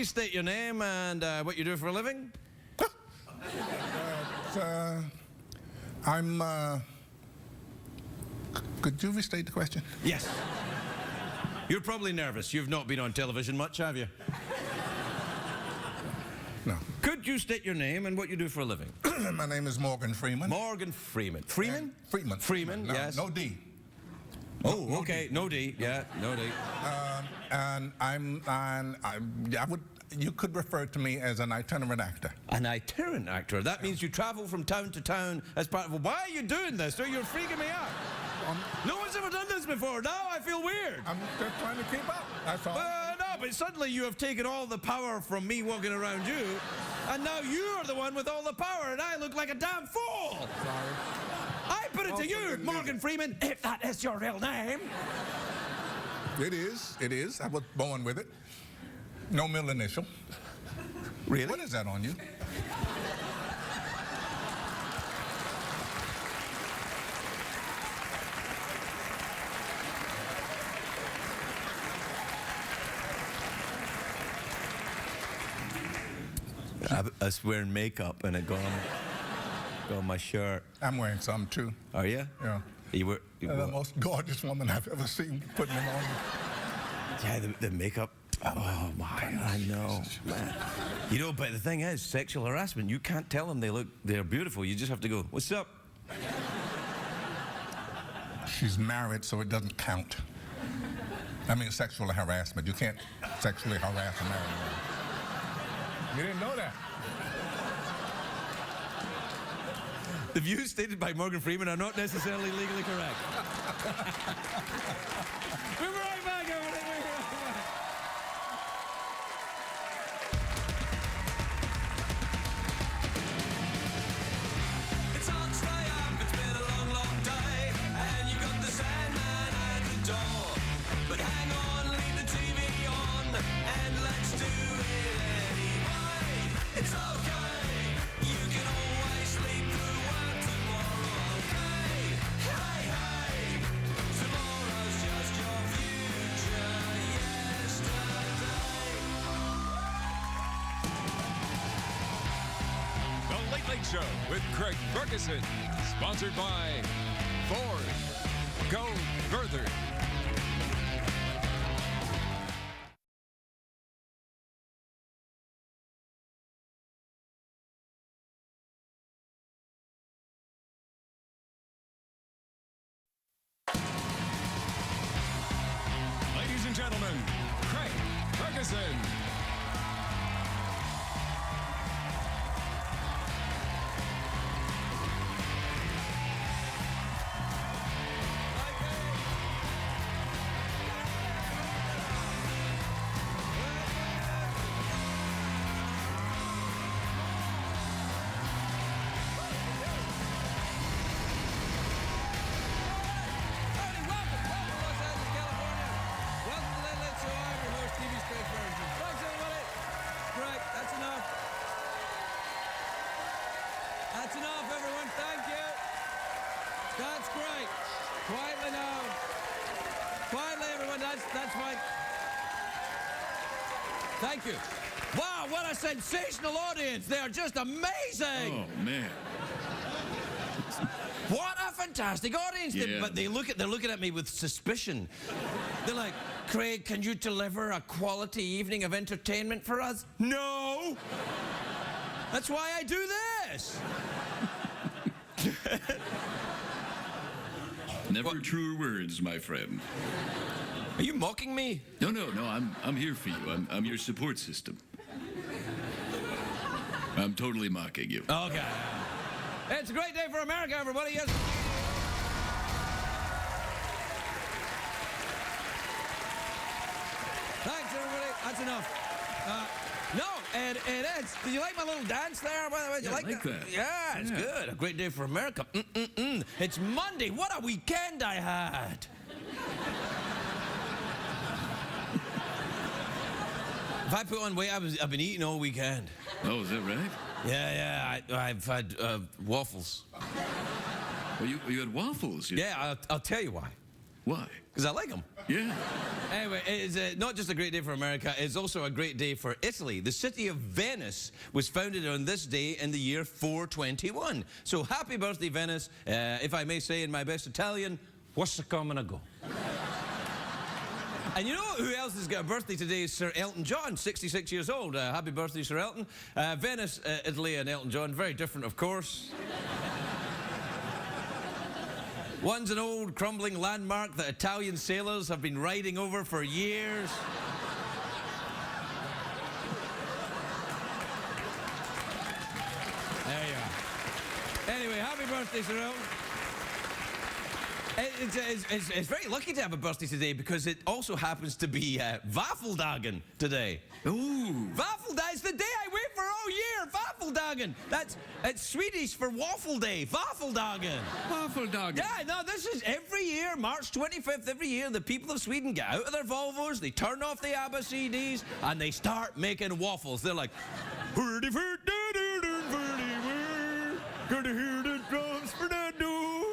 please state your name and what you do for a living? Could you restate the question? Yes. You're probably nervous. You've not been on television much, have you? No. Could you state your name and what you do for a living? My name is Morgan Freeman. Morgan Freeman. Freeman? Freeman. Freeman, no, yes. No D. Oh, okay. No D. Yeah, no D. You could refer to me as an itinerant actor. An itinerant actor. That means you travel from town to town as part of... Why are you doing this? You're freaking me out. No one's ever done this before. Now I feel weird. I'm just trying to keep up. That's all. No, but suddenly you have taken all the power from me walking around you, and now you're the one with all the power, and I look like a damn fool. Sorry. I put it to you, Morgan Freeman, if that is your real name. It is. It is. I was born with it. No middle initial. Really? What is that on you? I was wearing makeup and it got on my shirt. I'm wearing some too. Are you? Yeah. You the most gorgeous woman I've ever seen putting it on. Yeah, the makeup. Oh my, I know, man. You know, but the thing is, sexual harassment, you can't tell them they're beautiful. You just have to go, what's up? She's married, so it doesn't count. I mean, sexual harassment. You can't sexually harass a married woman. You didn't know that. The views stated by Morgan Freeman are not necessarily legally correct. We'll be right back, everybody. It's hard to stay up, it's been a long, long day, and you got the Sandman at the door. But hang on, leave the TV on, and let's do it anyway. It's okay, you can always sleep through work tomorrow, okay? Hey, hey, tomorrow's just your future yesterday. The Late Late Show with Craig Ferguson, sponsored by Ford. Go further. Ladies and gentlemen, Craig Ferguson. Howdy, welcome to Los Angeles, California. Welcome to Late Late Show. I'm your host, TV Straight Version. Thanks, everybody. Great, that's enough. That's enough, everyone. Thank you. That's great. Quietly now. Quietly, everyone. That's fine. Thank you. Wow, what a sensational audience. They are just amazing. Oh, man. What a fantastic audience! Yeah. But they're looking at me with suspicion. They're like, Craig, can you deliver a quality evening of entertainment for us? No! That's why I do this! Never truer words, my friend. Are you mocking me? No, I'm here for you. I'm your support system. I'm totally mocking you. Okay. It's a great day for America, everybody. Yes. Thanks, everybody. That's enough. No, and it's. Do you like my little dance there? By the way, you Yeah, like I like that. Yeah, it's good. A great day for America. It's Monday. What a weekend I had. If I put on weight, I've been eating all weekend. Oh, is that right? Yeah, I've had waffles. Well, you had waffles. Yeah, I'll tell you why. Why? Because I like them. Yeah. Anyway, it's not just a great day for America, it's also a great day for Italy. The city of Venice was founded on this day in the year 421. So happy birthday, Venice. If I may say in my best Italian, what's coming a go? And you know who else has got a birthday today is Sir Elton John, 66 years old. Happy birthday, Sir Elton. Venice, Italy, and Elton John, very different, of course. One's an old crumbling landmark that Italian sailors have been riding over for years. There you are. Anyway, happy birthday, Sir Elton. It's very lucky to have a birthday today because it also happens to be Waffeldagen today. Ooh. Waffeldagen is the day I wait for all year. Waffeldagen. It's Swedish for waffle day. Waffeldagen. Waffeldagen. Yeah, no, this is every year, March 25th, every year, the people of Sweden get out of their Volvos, they turn off the ABBA CDs, and they start making waffles. They're like, gonna hear the drums, Fernando.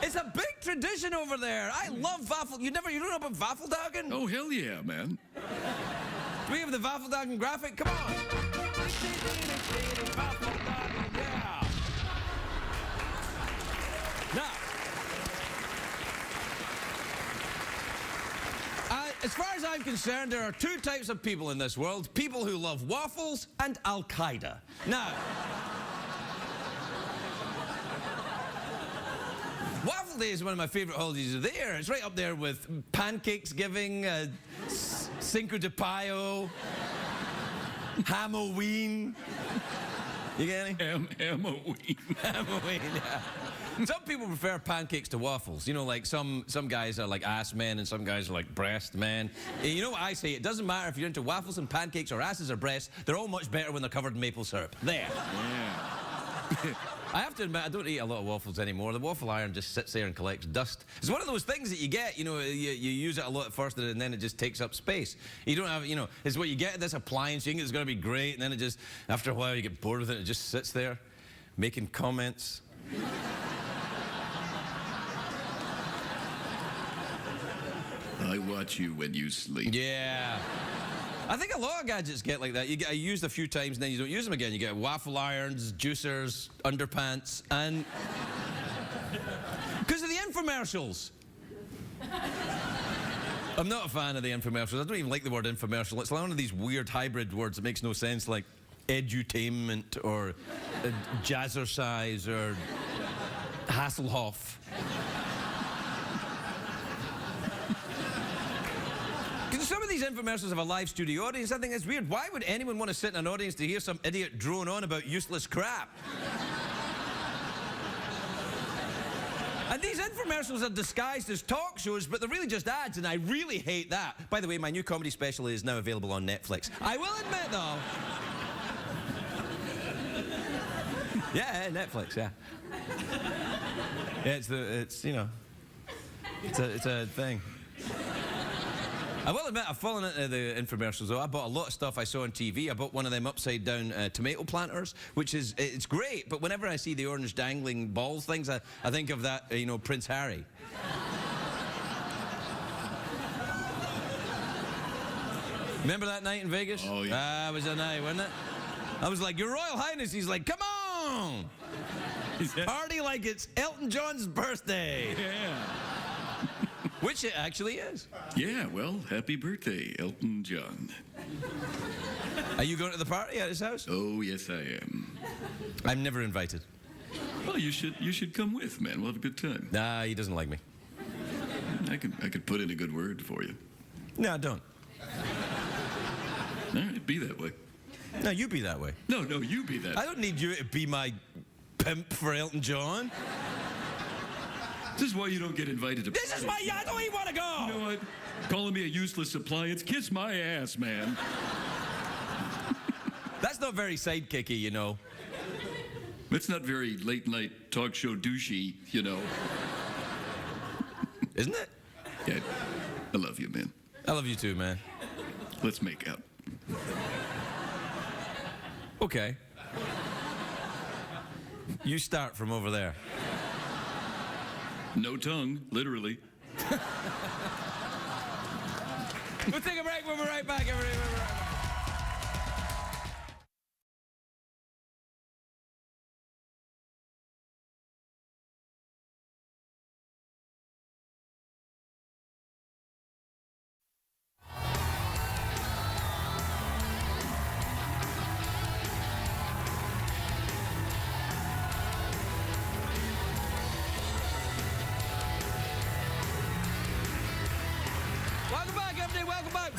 It's a big tradition over there. I love waffle. You don't know about Waffeldagen? Oh, hell yeah, man. Do we have the Waffeldagen graphic? Come on. Waffeldagen, yeah. Now, as far as I'm concerned, there are two types of people in this world. People who love waffles and Al-Qaeda. Now, Waffle Day is one of my favorite holidays of the year. It's right up there with pancakes giving, Cinco de Mayo, Halloween. You get any? Halloween. Halloween, yeah. Some people prefer pancakes to waffles. You know, like some guys are like ass men and some guys are like breast men. You know what I say? It doesn't matter if you're into waffles and pancakes or asses or breasts. They're all much better when they're covered in maple syrup. There. Yeah. I have to admit, I don't eat a lot of waffles anymore. The waffle iron just sits there and collects dust. It's one of those things that you get, you know, you use it a lot at first and then it just takes up space. You don't have, you know, it's what you get, this appliance, you think it's going to be great, and then it just, after a while you get bored with it, it just sits there making comments. I watch you when you sleep. Yeah. I think a lot of gadgets get like that. You get used a few times and then you don't use them again. You get waffle irons, juicers, underpants, and... because of the infomercials. I'm not a fan of the infomercials. I don't even like the word infomercial. It's like one of these weird hybrid words that makes no sense, like edutainment or jazzercise or Hasselhoff. Some of these infomercials have a live studio audience. I think it's weird. Why would anyone want to sit in an audience to hear some idiot drone on about useless crap? And these infomercials are disguised as talk shows, but they're really just ads, and I really hate that. By the way, my new comedy special is now available on Netflix. I will admit, though... yeah, Netflix, yeah. Yeah, it's you know, it's a thing. I will admit, I've fallen into the infomercials, though. I bought a lot of stuff I saw on TV. I bought one of them upside-down tomato planters, which is, it's great, but whenever I see the orange dangling balls things, I think of that, you know, Prince Harry. Remember that night in Vegas? Oh, yeah. It was a night, wasn't it? I was like, Your Royal Highness. He's like, come on! Party like it's Elton John's birthday. Yeah. Which it actually is. Yeah, well, happy birthday, Elton John. Are you going to the party at his house? Oh, yes, I am. I'm never invited. Well, you should come with, man. We'll have a good time. Nah, he doesn't like me. I could put in a good word for you. No, I don't. All right, be that way. No, you be that way. No, you be that. I don't need you to be my pimp for Elton John. This is why you don't get invited to... This is why I don't even want to go! You know what? Calling me a useless appliance? Kiss my ass, man. That's not very sidekicky, you know. That's not very late-night talk show douchey, you know. Isn't it? Yeah, I love you, man. I love you too, man. Let's make out. Okay. You start from over there. No tongue, literally. We'll take a break. We'll be right back, everybody. We'll be right back. Welcome back, everybody. Welcome back.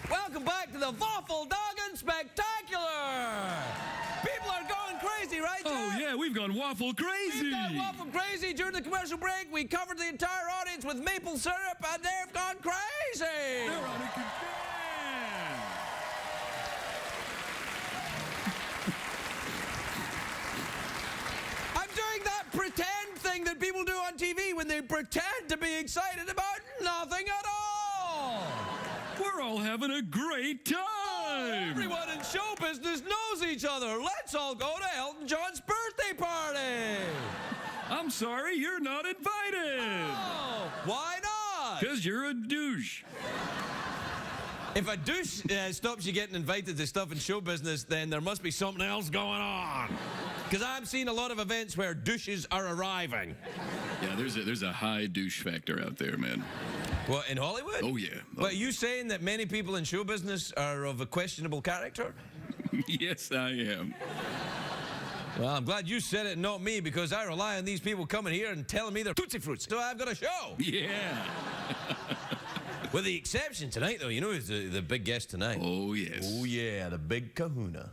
Welcome back to the Waffle Doggin' Spectacular. People are going crazy, right, Oh, Jeff? yeah, we've gone waffle crazy. We've gone waffle crazy. During the commercial break, we covered the entire audience with maple syrup, and they've gone crazy. They're on a command. I'm doing that pretend thing that people do on TV when they pretend to be excited about nothing at all. We're all having a great time. Everyone in show business knows each other. Let's all go to Elton John's birthday party. I'm sorry, you're not invited. Oh, why not? Because you're a douche. If a douche stops you getting invited to stuff in show business, then there must be something else going on. Because I've seen a lot of events where douches are arriving. Yeah, there's a high douche factor out there, man. What, in Hollywood? Oh, yeah. Well, are you saying that many people in show business are of a questionable character? Yes, I am. Well, I'm glad you said it, not me, because I rely on these people coming here and telling me they're Tootsie Fruits. So I've got a show. Yeah. With the exception tonight, though, you know who's the big guest tonight? Oh, yes. Oh, yeah, the big kahuna.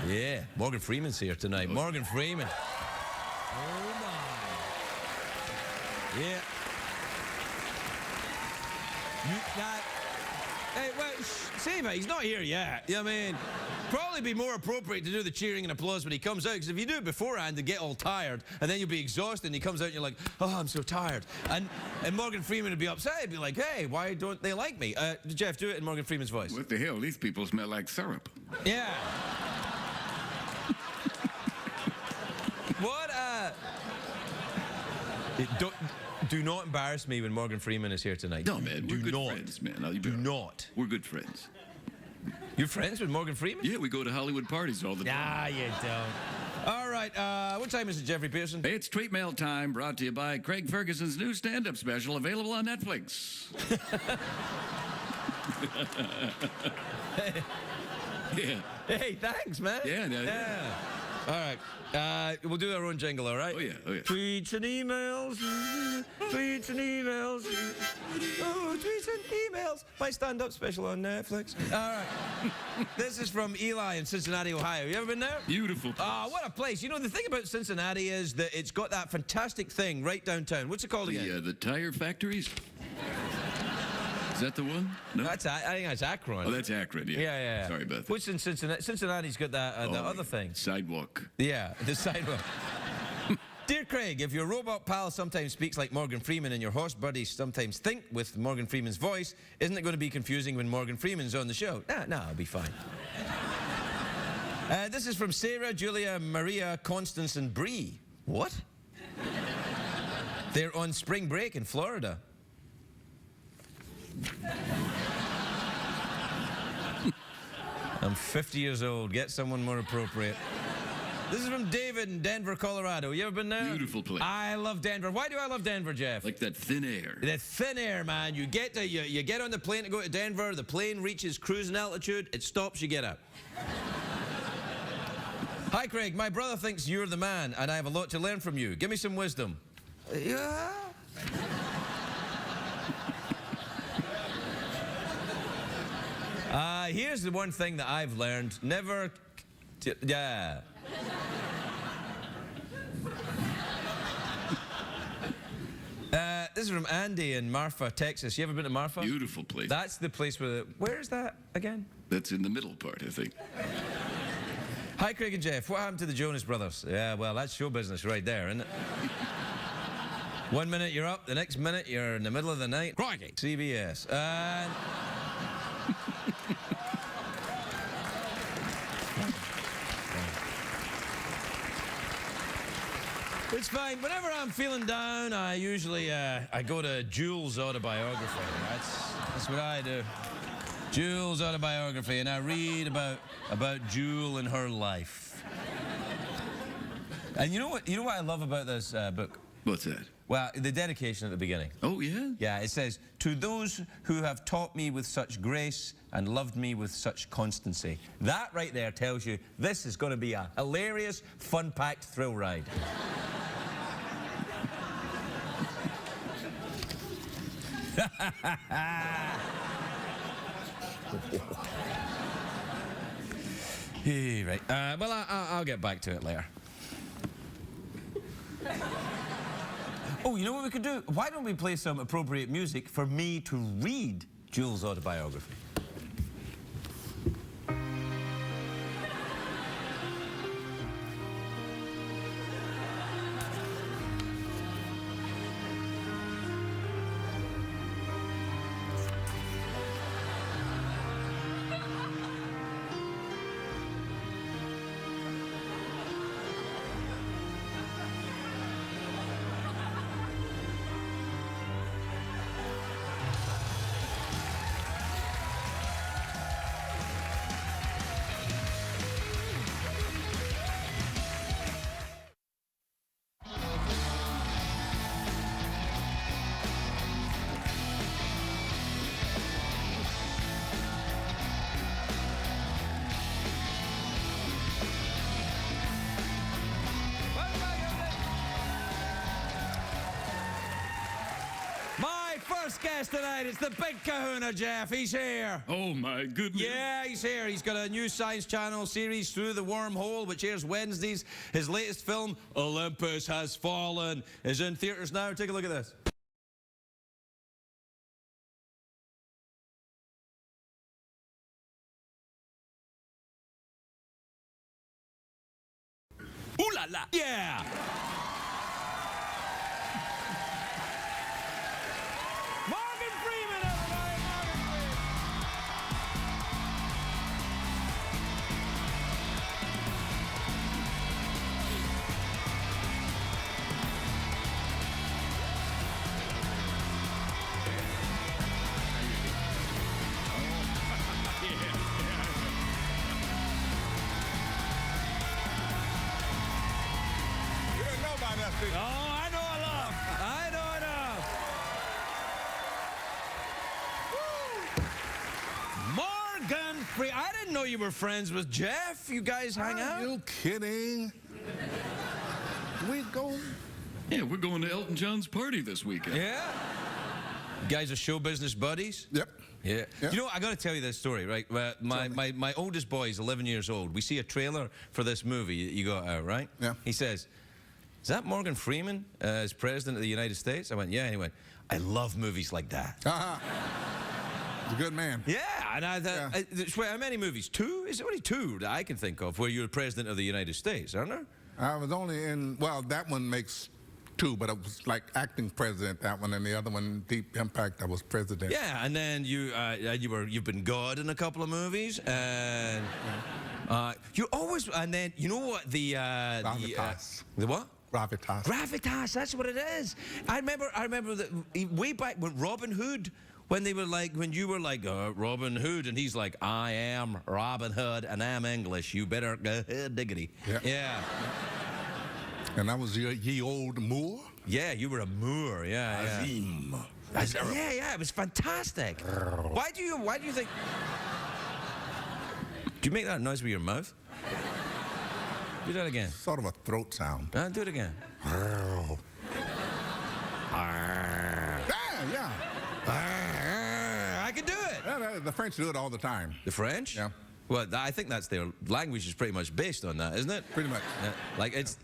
Yeah, Morgan Freeman's here tonight. Morgan Freeman. Oh, my. Yeah. Hey, well, save it. He's not here yet. I mean, probably be more appropriate to do the cheering and applause when he comes out, because if you do it beforehand, they get all tired, and then you'll be exhausted, and he comes out, and you're like, oh, I'm so tired. And Morgan Freeman would be upset. He'd be like, hey, why don't they like me? Jeff, do it in Morgan Freeman's voice. What the hell? These people smell like syrup. Yeah. What, do not embarrass me when Morgan Freeman is here tonight. No, man, we're good not. friends, man. Do not. We're good friends. You're friends with Morgan Freeman? Yeah, we go to Hollywood parties all the time. Nah, you don't. All right, what time is it, Jeffrey Pearson? It's Treat Mail Time, brought to you by Craig Ferguson's new stand-up special, available on Netflix. Yeah. Hey, thanks, man. Yeah. All right, we'll do our own jingle, all right? Oh, yeah. Tweets and emails, tweets and emails. Oh, tweets and emails. My stand-up special on Netflix. All right. This is from Eli in Cincinnati, Ohio. You ever been there? Beautiful place. Oh, what a place. You know, the thing about Cincinnati is that it's got that fantastic thing right downtown. What's it called again? The tire factories? Is that the one? No? I think that's Akron. Oh, that's Akron, yeah. Yeah. Sorry about that. What's in Cincinnati? Cincinnati's got that the other thing. Sidewalk. Yeah, the sidewalk. Dear Craig, if your robot pal sometimes speaks like Morgan Freeman and your horse buddies sometimes think with Morgan Freeman's voice, isn't it going to be confusing when Morgan Freeman's on the show? Nah, I'll be fine. This is from Sarah, Julia, Maria, Constance, and Bree. What? They're on spring break in Florida. I'm 50 years old. Get someone more appropriate. This is from David in Denver, Colorado. You ever been there? Beautiful place. I love Denver. Why do I love Denver, Jeff? Like that thin air. That thin air, man. You get on the plane to go to Denver. The plane reaches cruising altitude. It stops. You get out. Hi, Craig. My brother thinks you're the man, and I have a lot to learn from you. Give me some wisdom. Yeah. Here's the one thing that I've learned. Never... Yeah. This is from Andy in Marfa, Texas. You ever been to Marfa? Beautiful place. That's the place where... Where is that again? That's in the middle part, I think. Hi, Craig and Jeff. What happened to the Jonas Brothers? Yeah, well, that's show business right there, isn't it? 1 minute you're up, the next minute you're in the middle of the night. Crikey. CBS. And... It's fine. Whenever I'm feeling down, I usually I go to Jules' autobiography. That's what I do. Jules' autobiography, and I read about Jewel and her life. And you know what? You know what I love about this book? What's that? Well, the dedication at the beginning. Oh, yeah? Yeah, it says, "To those who have taught me with such grace and loved me with such constancy." That right there tells you this is going to be a hilarious, fun-packed thrill ride. Right. Well, I'll get back to it later. Oh, you know what we could do? Why don't we play some appropriate music for me to read Jules' autobiography? First guest tonight, it's the big kahuna, Jeff. He's here. Oh, my goodness. Yeah, he's here. He's got a new Science Channel series, Through the Wormhole, which airs Wednesdays. His latest film, Olympus Has Fallen, is in theaters now. Take a look at this. Ooh la la. Yeah. Morgan Freeman, everybody. Morgan Freeman. You didn't know about that, did you? Oh, I know enough. I know enough. Morgan Freeman. I didn't know you were friends with Jeff. You guys hang out? Are you kidding? We go. Yeah, we're going to Elton John's party this weekend. Yeah. You guys are show business buddies? Yep. Yeah. Yep. You know, I got to tell you this story, right? My oldest boy is 11 years old. We see a trailer for this movie you got out, right? Yeah. He says, "Is that Morgan Freeman as president of the United States?" I went, "Yeah." And he went, "I love movies like that." He's a good man. Yeah, and I thought, Yeah. how many movies? Two? Is it only two that I can think of where you're president of the United States, aren't there? I was only in, well, that one makes two, but it was like acting president, that one, and the other one, Deep Impact, I was president. Yeah, and then you've been God in a couple of movies, and you always, and then you know what Gravitas. the what? Gravitas. Gravitas, that's what it is. I remember that way back when Robin Hood, when they were like, when you were like, Robin Hood, and he's like, "I am Robin Hood, and I'm English. You better go ahead, diggity." Yeah. Yeah. And I was ye old Moor. Yeah, you were a Moor. Yeah. Azim. Yeah, it was fantastic. Why do you think? Do you make that noise with your mouth? Do that again. Sort of a throat sound. Do it again. Yeah. I can do it. Yeah, the French do it all the time. The French? Yeah. Well, I think that's their language is pretty much based on that, isn't it? Pretty much. Yeah, like it's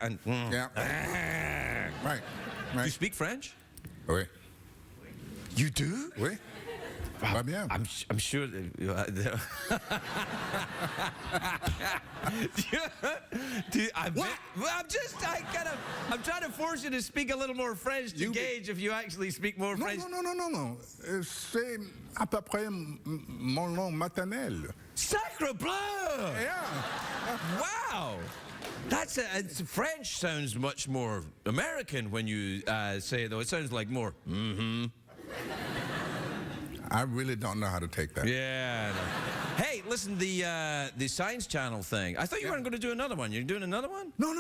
and Yeah. Right. You speak French? Oui. You do? Oui. Well, yeah. I'm sure. I'm trying to force you to speak a little more French to gauge if you actually speak more French. Non. C'est à peu près mon langue maternelle. Sacre bleu! Yeah. Wow! That's French sounds much more American when you say it, though. It sounds like more, mm-hmm. I really don't know how to take that. Yeah. Hey, listen, the Science Channel thing. I thought you weren't going to do another one. You're doing another one? No.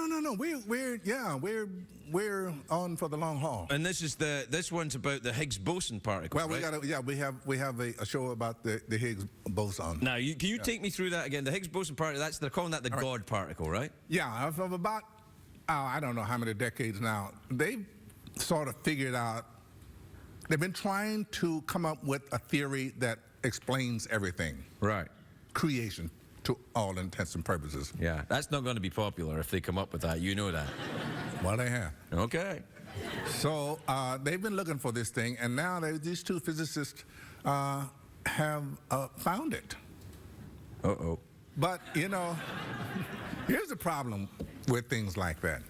We're on for the long haul. And this one's about the Higgs boson particle. Well, right? we have a show about the Higgs boson. Now, can you take me through that again? The Higgs boson particle. They're calling that the God particle, right? Yeah, of about I don't know how many decades now. They've sort of figured out. They've been trying to come up with a theory that explains everything. Right. Creation, to all intents and purposes. Yeah, that's not going to be popular if they come up with that. You know that. Well, they have. Okay. So they've been looking for this thing, and now these two physicists have found it. Uh-oh. But, you know, here's the problem with things like that.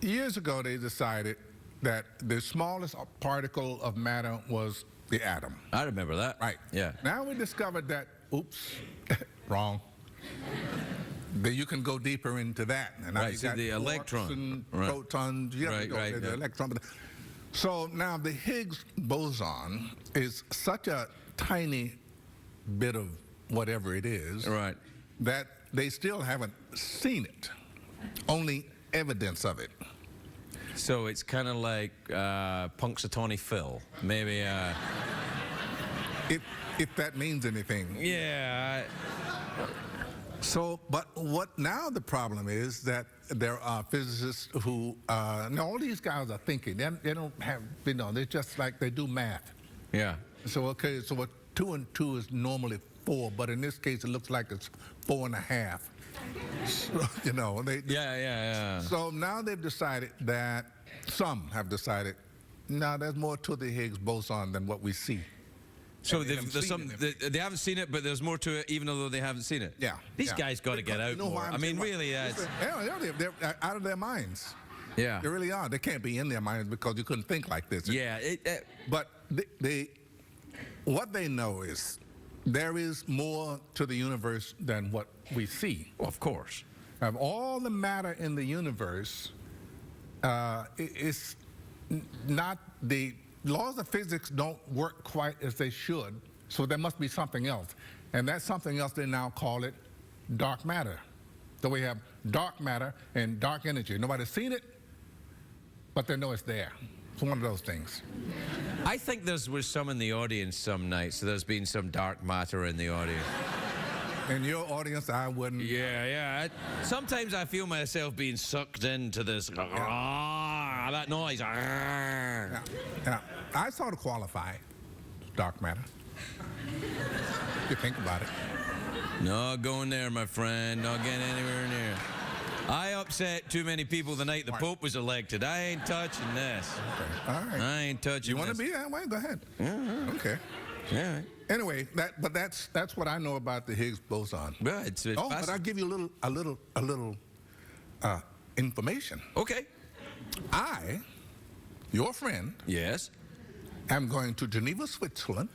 Years ago, they decided that the smallest particle of matter was the atom. I remember that. Right. Yeah. Now we discovered that, oops, wrong. That you can go deeper into that. And now Right, you so got the quarks electron. and Right. protons. You have to go to the electron. So now the Higgs boson is such a tiny bit of whatever it is Right. that they still haven't seen it. Only evidence of it. So it's kind of like Punxsutawney Phil. Maybe, If that means anything. yeah. So, but what now the problem is that there are physicists who, now all these guys are thinking. They don't have, they're just like they do math. Yeah. So, okay, so what 2 and 2 is normally 4, but in this case it looks like it's 4.5. So, they. Yeah. So now they've decided that, some have decided, no, there's more to the Higgs boson than what we see. So they haven't seen it, but there's more to it, even though they haven't seen it. Yeah. These guys got to get out more. I mean, really, they're out of their minds. Yeah. They really are. They can't be in their minds because you couldn't think like this. Yeah. But what they know is there is more to the universe than what we see. Well, of course. Of all the matter in the universe, it's not the laws of physics don't work quite as they should, so there must be something else. And that something else, they now call it dark matter. So we have dark matter and dark energy. Nobody's seen it, but they know it's there. It's one of those things. I think there was some in the audience some nights, so there's been some dark matter in the audience. In your audience, I wouldn't. Yeah. Sometimes I feel myself being sucked into this, that noise. Yeah. I sort of qualify dark matter. If you think about it. Not going there, my friend. Not getting anywhere near. I upset too many people the night the Pope was elected. I ain't touching this. Okay. All right. I ain't touching You want to this. be that way? Go ahead. Okay. Yeah. Anyway, that's what I know about the Higgs boson. Well, it's but I'll give you a little information. Okay. I, your friend, Yes. am going to Geneva, Switzerland.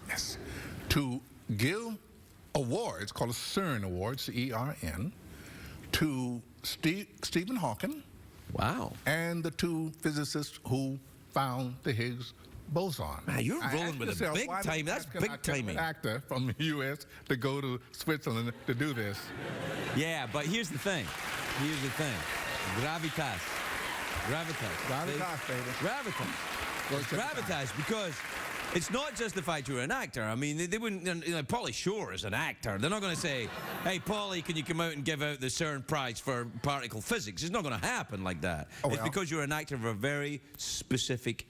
Yes. To give awards called a CERN Award, CERN, to Stephen Hawking. Wow. And the two physicists who found the Higgs boson. Man, you're rolling with a big time. That's big timing. An actor from the U.S. to go to Switzerland to do this. Yeah, but here's the thing. Gravitas. Gravitas, baby. Gravitas, because it's not just the fact you're an actor. I mean, they wouldn't, Pauly Shore is an actor. They're not going to say, hey, Pauly, can you come out and give out the CERN Prize for particle physics? It's not going to happen like that. It's because you're an actor of a very specific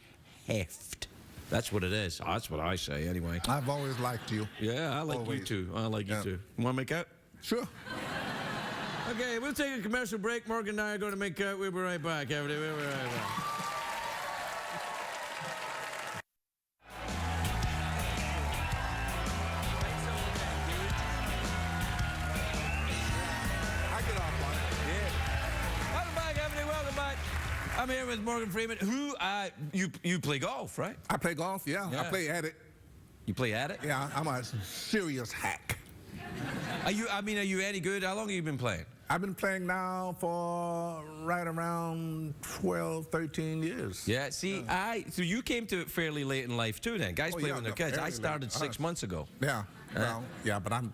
heft. That's what it is. That's what I say, anyway. I've always liked you. Yeah, I like you too. I like you too. You want to make out? Sure. Okay, we'll take a commercial break. Morgan and I are going to make out. We'll be right back, everybody. We'll be right back. I'm here with Morgan Freeman. Who you play golf, right? I play golf, yeah. I play at it. You play at it? Yeah, I'm a serious hack. Are you any good? How long have you been playing? I've been playing now for right around 12, 13 years. Yeah, see, so you came to it fairly late in life too then. Guys play yeah, when they're no, kids. I fairly started late. 6 months ago. Yeah, well, yeah, but I'm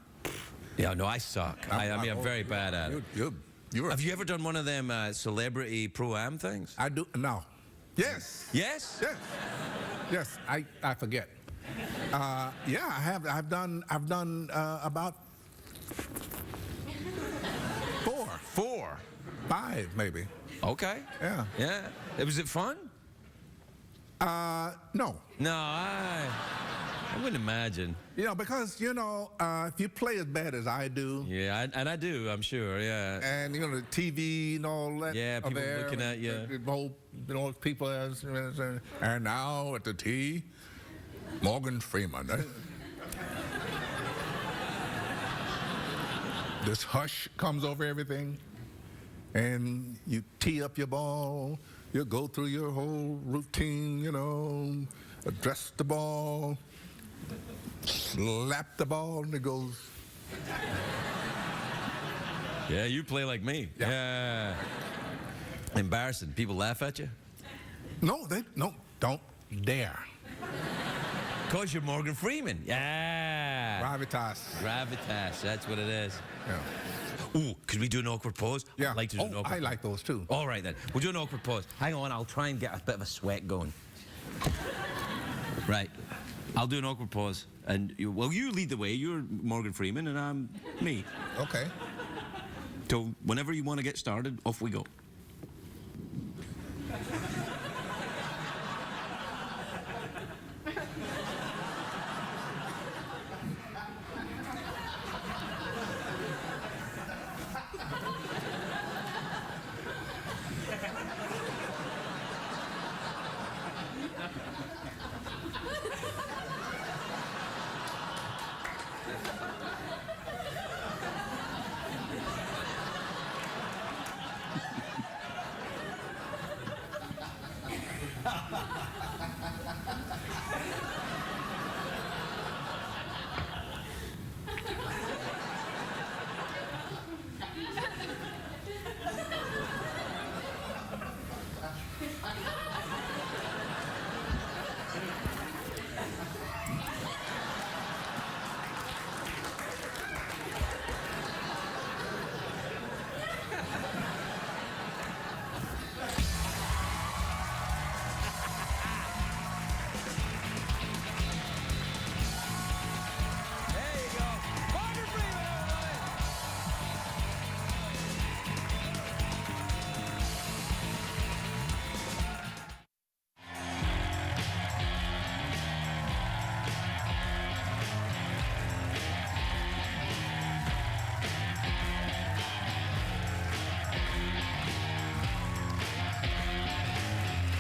Yeah, no, I suck. I'm very bad at it. You're Have you ever done one of them celebrity pro-am things? I do, no. Yes. Yes? Yes. Yes, I forget. Yeah, I have. I've done about 4. 5 maybe. Okay. Yeah. Yeah. Was it fun? No. No, I wouldn't imagine. You know, because, you know, if you play as bad as I do, Yeah, and I do, I'm sure, yeah. and, you know, the TV and all that. Yeah, are people there, looking at you. The whole, you know, people, and now at the T, Morgan Freeman. This hush comes over everything, and you tee up your ball, you go through your whole routine, you know, address the ball, slap the ball, and it goes. Yeah, you play like me. Yeah. Embarrassing. People laugh at you? No, don't dare. Because you're Morgan Freeman. Yeah. Gravitas. Gravitas, that's what it is. Yeah. Ooh, could we do an awkward pause? Yeah. I'd like to do an awkward I like those too. All right, then. We'll do an awkward pause. Hang on, I'll try and get a bit of a sweat going. Right. I'll do an awkward pause. And you lead the way. You're Morgan Freeman, and I'm me. Okay. So whenever you want to get started, off we go.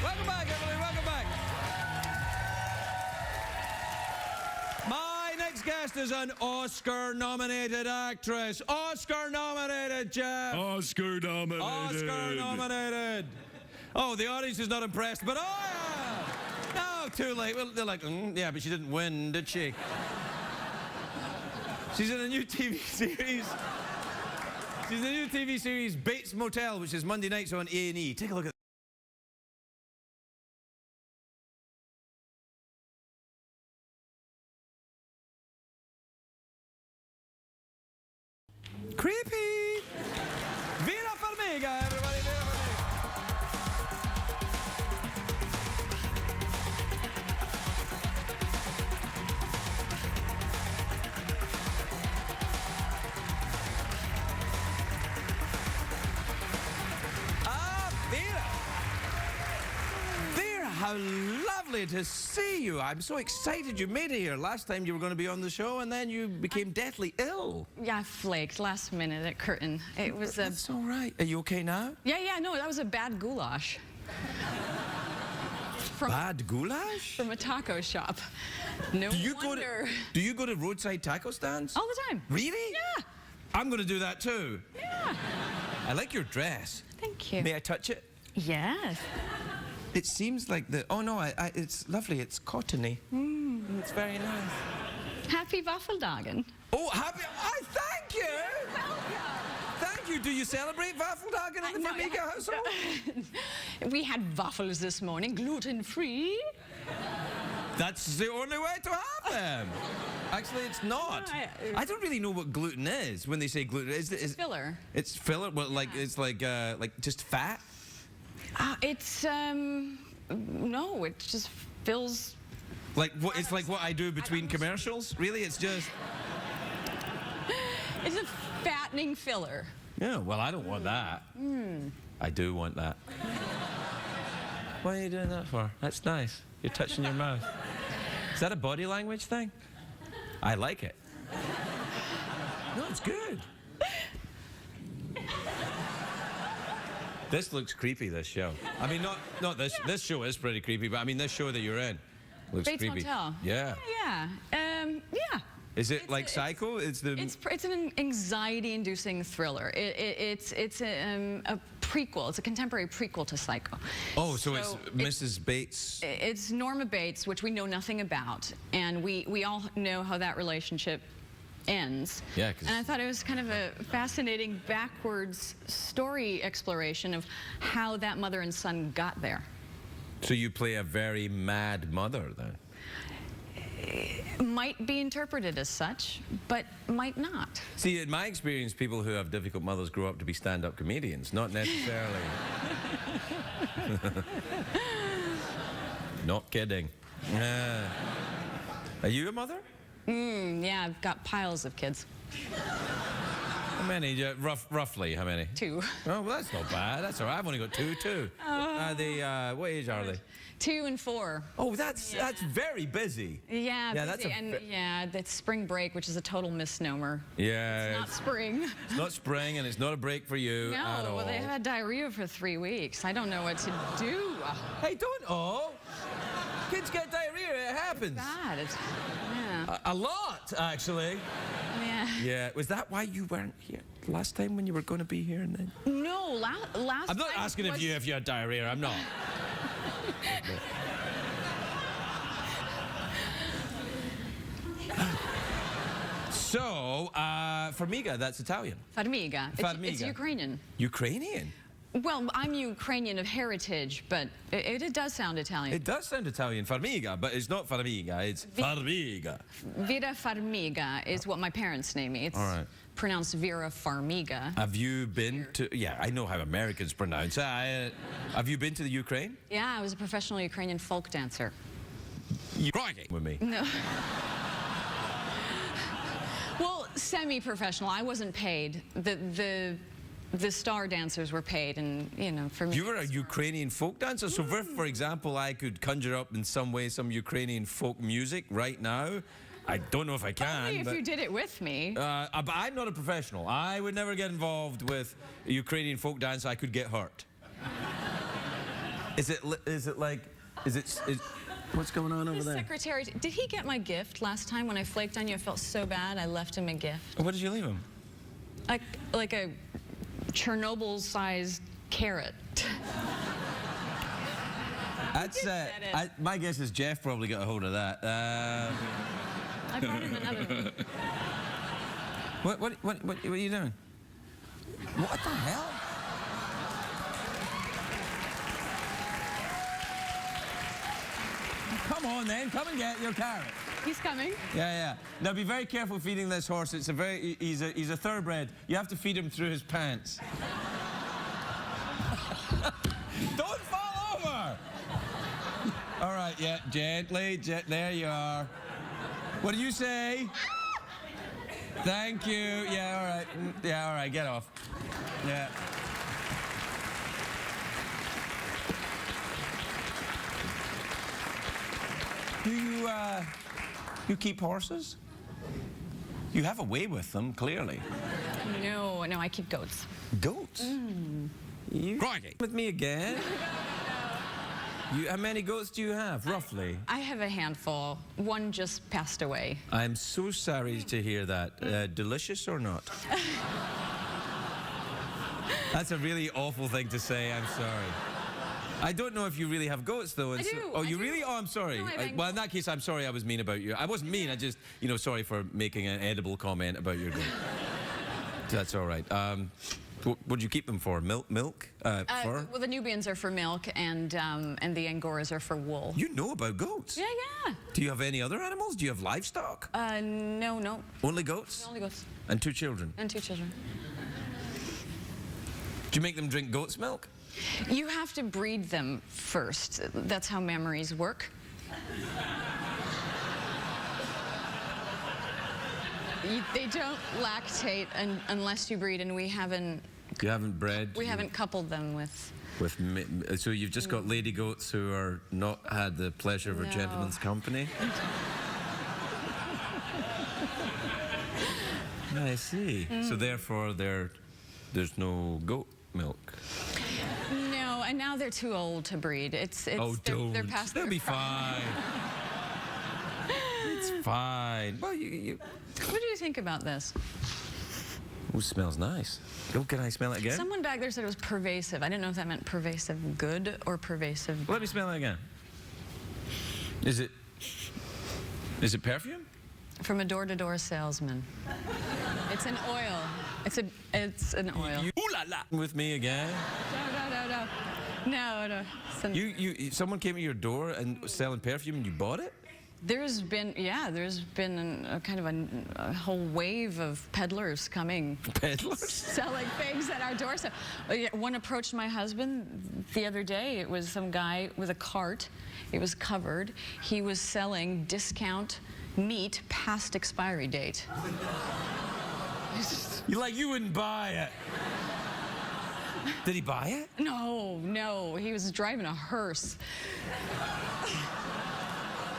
Welcome back, everybody. Welcome back. My next guest is an Oscar-nominated actress. Oscar-nominated, Jeff. Oscar-nominated. Oscar-nominated. Oh, the audience is not impressed, but oh, yeah. No, too late. Well, they're like, yeah, but she didn't win, did she? She's in a new TV series. She's in a new TV series, Bates Motel, which is Monday nights on A&E. Take a look at creepy. Vera Farmiga, everybody. Vera Farmiga. Vera. Vera, how lovely to see you. I'm so excited you made it here. Last time you were going to be on the show, and then you became deathly ill. Yeah, I flaked last minute at Curtin. It was a... That's all right. Are you okay now? Yeah, no, that was a bad goulash. Bad goulash? From a taco shop. No wonder. Do you go to roadside taco stands? All the time. Really? Yeah. I'm going to do that too. Yeah. I like your dress. Thank you. May I touch it? Yes. It seems like the... Oh, no, it's lovely. It's cottony. It's very nice. Happy Waffeldagen. Oh, happy... Thank you. Thank you. Do you celebrate Waffeltagen in the Farmiga household? We had waffles this morning, gluten-free. That's the only way to have them. Actually, it's not. I don't really know what gluten is when they say gluten. It's filler. It's filler? Well, like, it's like just fat? It's, no, it just fills... Like, what? It's like what I do between commercials? Really? It's just... It's a fattening filler. Yeah, well, I don't want that. I do want that. What are you doing that for? That's nice. You're touching your mouth. Is that a body language thing? I like it. No, it's good. This looks creepy, this show. I mean, not this. Yeah. This show is pretty creepy, but I mean, this show that you're in looks Bates creepy. Motel. Yeah. Yeah. Yeah. Is it like Psycho? It's an anxiety-inducing thriller. It's a prequel. It's a contemporary prequel to Psycho. Oh, so it's Mrs. Bates. It's Norma Bates, which we know nothing about, and we all know how that relationship ends. Yeah. And I thought it was kind of a fascinating backwards story exploration of how that mother and son got there. So you play a very mad mother, then? Might be interpreted as such, but might not. See, in my experience, people who have difficult mothers grow up to be stand-up comedians, not necessarily. Not kidding. Are you a mother? Yeah, I've got piles of kids. How many? Roughly, how many? 2. Oh, well, that's not bad. That's all right. I've only got 2, too. What age are they? 2 and 4. Oh, that's very busy. Yeah, busy. That's spring break, which is a total misnomer. Yeah. It's not spring. It's not spring, and it's not a break for you at all. No, well, they had diarrhea for 3 weeks. I don't know what to do. Hey, don't all. Kids get diarrhea. It happens. Bad. A lot, actually. Yeah. Yeah. Was that why you weren't here last time when you were going to be here? And then? No, last. I'm not asking if you had diarrhea. I'm not. So, Farmiga, that's Italian. Farmiga. It's Ukrainian. Ukrainian? Well, I'm Ukrainian of heritage, but it does sound Italian. It does sound Italian, Farmiga, but it's not Farmiga, it's Farmiga. Vera Farmiga is what my parents name me. It's pronounced Vera Farmiga. Have you been to, yeah, I know how Americans pronounce it. Have you been to the Ukraine? Yeah, I was a professional Ukrainian folk dancer. You're crying with me. No. Well, semi-professional. I wasn't paid. The star dancers were paid, and for me. You were a Ukrainian folk dancer, so if, for example, I could conjure up in some way some Ukrainian folk music right now, I don't know if I can. Only if you did it with me. But I'm not a professional. I would never get involved with a Ukrainian folk dance. I could get hurt. What's going on over there? The secretary, did he get my gift last time when I flaked on you? I felt so bad. I left him a gift. What did you leave him? Like a Chernobyl-sized carrot. That's my guess is Jeff probably got a hold of that. I brought him another. What are you doing? What the hell? Come on then, come and get your carrot. He's coming. Yeah. Now be very careful feeding this horse. He's a thoroughbred. You have to feed him through his pants. Don't fall over! All right, yeah, gently, there you are. What do you say? Thank you. Yeah, all right, get off. Yeah. Do you keep horses? You have a way with them, clearly. No, I keep goats. Goats? You with me again? How many goats do you have, roughly? I have a handful. One just passed away. I'm so sorry to hear that. Delicious or not? That's a really awful thing to say, I'm sorry. I don't know if you really have goats, though. I do. Oh, you really? Oh, I'm sorry. No, Well, in that case, I'm sorry I was mean about you. I wasn't mean. I just, sorry for making an edible comment about your goat. That's all right. What'd you keep them for? Milk? Fur? Well, the Nubians are for milk, and the Angoras are for wool. You know about goats. Yeah, yeah. Do you have any other animals? Do you have livestock? No. Only goats? Only goats. And 2 children? And 2 children. Do you make them drink goat's milk? You have to breed them first. That's how memories work. They don't lactate unless you breed, and we haven't. You haven't bred? We haven't coupled them with. So you've just got lady goats who are not had the pleasure of a No. gentleman's company? I see. So therefore, there's no goat milk. No, and now they're too old to breed. Oh, they're past They'll their be prime. fine. It's fine. Well, What do you think about this? Ooh, smells nice. Oh, can I smell it again? Someone back there said it was pervasive. I didn't know if that meant pervasive good or pervasive. Let me smell it again. Is it perfume? From a door-to-door salesman. It's an oil. It's an oil. Ooh la la! With me again? No. Someone came to your door and selling perfume and you bought it? There's been a kind of a whole wave of peddlers coming. Peddlers? Selling things at our doorstep. One approached my husband the other day. It was some guy with a cart. It was covered. He was selling discount meat past expiry date. You wouldn't buy it. Did he buy it? No. He was driving a hearse.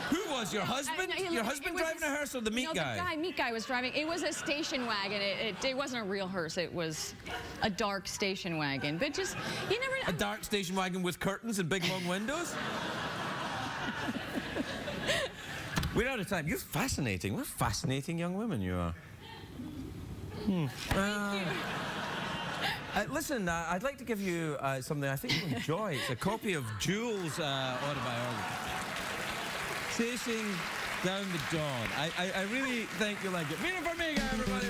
Who was your husband? Your husband driving a hearse or the meat guy? No, the meat guy was driving. It was a station wagon. It wasn't a real hearse. It was a dark station wagon. But just, you never know. A dark station wagon with curtains and big long windows? We're out of time. You're fascinating. What fascinating young women you are. Listen, I'd like to give you something I think you'll enjoy. It's a copy of Jules' autobiography. Chasing Down the Dawn. I really think you'll like it. Vera Farmiga, everybody.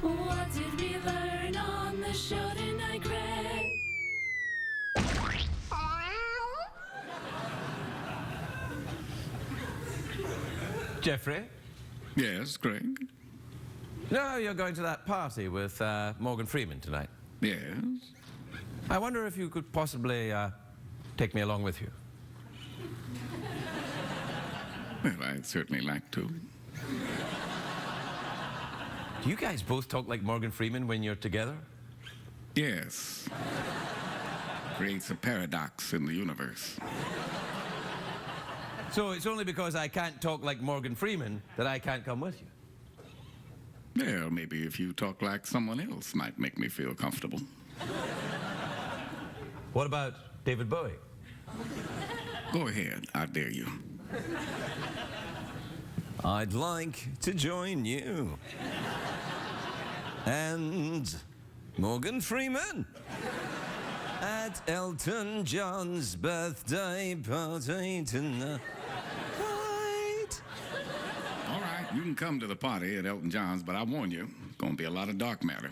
What did we learn on the show tonight, Greg? Jeffrey? Yes, Craig? No, you're going to that party with Morgan Freeman tonight. Yes. I wonder if you could possibly take me along with you. Well, I'd certainly like to. Do you guys both talk like Morgan Freeman when you're together? Yes. Creates a paradox in the universe. So it's only because I can't talk like Morgan Freeman that I can't come with you? Well, maybe if you talk like someone else might make me feel comfortable. What about David Bowie? Go ahead, I dare you. I'd like to join you and Morgan Freeman at Elton John's birthday party tonight. All right, you can come to the party at Elton John's, but I warn you, it's gonna be a lot of dark matter.